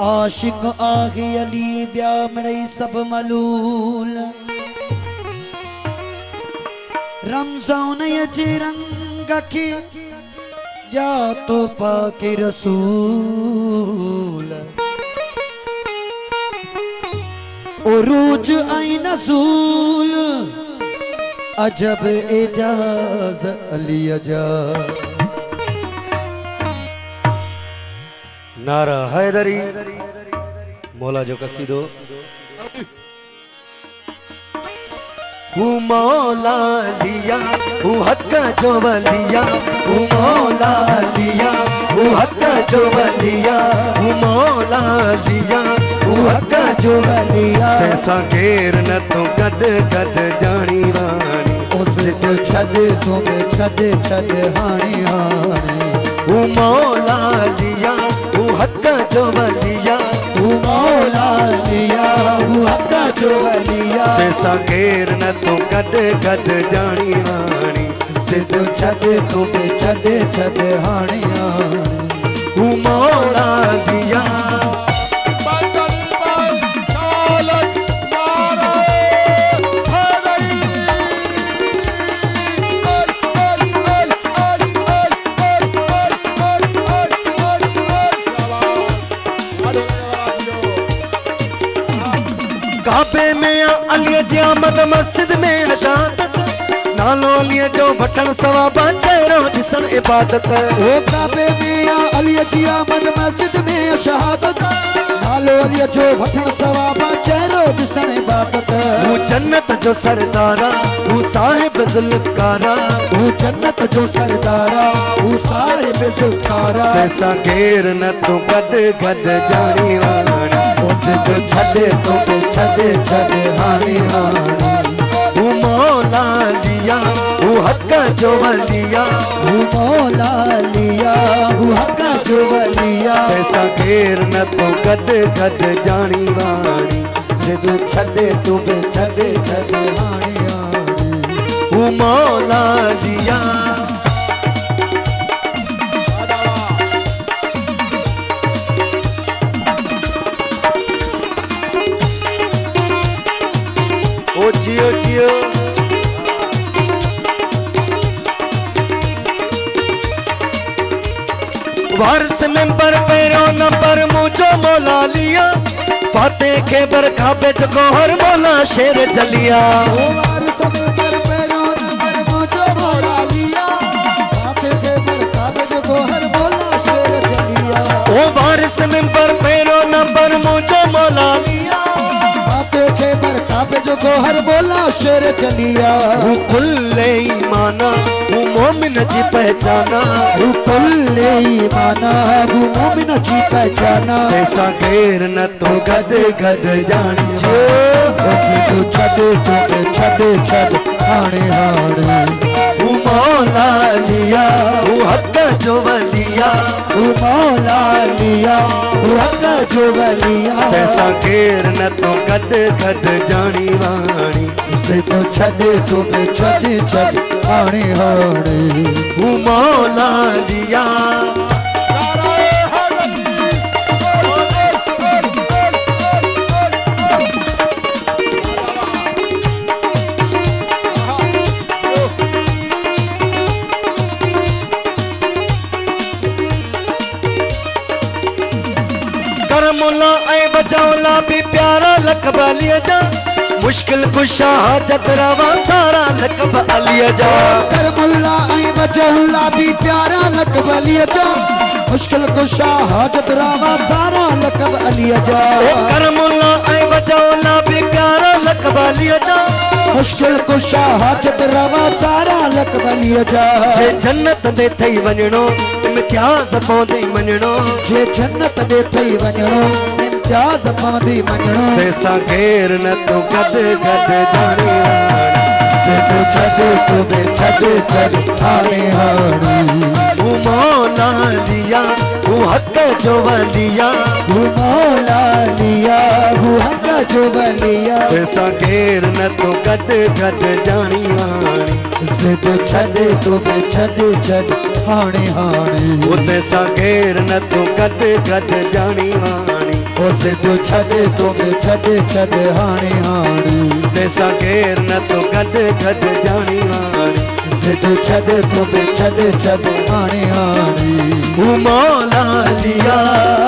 आशिक आहे अली ब्या मिड़ई सब मलूल रमज़ान जे रंग के जा तो पाके रसूल उरूज आई नज़ूल अजब एजाज अली अजा। नारा हैदरी मौला जो कसीदो मौला लिया हक्का जो वलिया मौला लिया हक्का जो वलिया मौला लिया हक्का जो वलिया ऐसा घेर न तो गद गद जानी वाणी उस तो छद तुम छद छद हानी हानी मौला लिया हक्का जो वलिया मौला लिया हक्का जो वलिया ऐसा घेर न तो गद गद जानी वाणी सिद्ध छद तुम छद छद हानी हानी मौला लिया काबे में अली जी आमद मस्जिद में शहादत नालो अली जो वठण सवाबा चेहरो ॾिसण इबादत ओ काबे में अली जी आमद मस्जिद में शहादत नालो अली जो वठण सवाबा चेहरो ॾिसण इबादत वो जन्नत जो सरदारा वो साहिब जुल्फकारा वो जन्नत जो सरदारा वो साहिब जुल्फकारा ऐसा घेर न तो गद गद जानी वाणी सिद्ध छदे तो छदे छदे हानी हानी मौला लिया हक्का जो वलिया मौला लिया हक्का जो वलिया ऐसा घेर न तो गद गद जानी वाणी सिद्ध छदे तो छदे छदे हानी हानी मौला लिया ओ जियो जियो वारिस मेंबर पेरो नंबर मुझो मौला लिया फातेह के बरखाबे जो गोहर मौला शेर जलिया वारिस मेंबर पेरो नंबर मुझो मौला लिया फातेह के बरखाबे जो गोहर मौला शेर जलिया ओ वारिस मेंबर पेरो नंबर मुझो मौला लिया के बरकाबे जो गोहर बोला शेर चलिया वो कुल्ले ईमाना वो मोमिन जी पहचाना वो कुल्ले ईमाना वो मोमिन जी पहचाना ऐसा घेर न तो गद गद जानी जो तू छद छद हाणे हाणे वो मौला लिया वो हक्का जो वलिया वो मौला लिया वो हक्का जो वलिया ऐसा घेर न तो गद गद जानी वाणी सिद्ध छद तुम छद छद हाणे हाणे वो मौला लिया करमुला ऐ बचाउला भी प्यारा लकब अलिया जा मुश्किल कुशा हाजत रवा सारा लकब अलिया जा करमुला ऐ बचाउला भी प्यारा लकब अलिया जा मुश्किल कुशा हाजत रवा सारा लकब अलिया जा करमुला ऐ बचाउला भी प्यारा लकब अलिया जा मुश्किल कुशा हाजत रवा सारा लकब अलिया जा जे जन्नत दे थई वञणो इम्तियाज पवंदई मञणो जे जन्नत दे थई वञणो इम्तियाज पवंदई मञणो तैसां घेर न तो गद गद जानी सिद्ध छद तुम छद छद हाणे हाणे मौला लिया वो हक्का जो वलिया मौला लिया वो हक्का जो वलिया तैसां घेर न तो गद गद जानी वाणी सिद्ध छद तुम छद छद हाणे हाणे तैसां घेर न तो गद गद जानी वाणी ओ सिद्ध छॾ तो बि छॾ हाणे हाणे तैसां केर न तो गॾ गॾ जानी हाणी सिद्ध छॾ तो बि छॾ हाणे हाणे ओ मौला लिया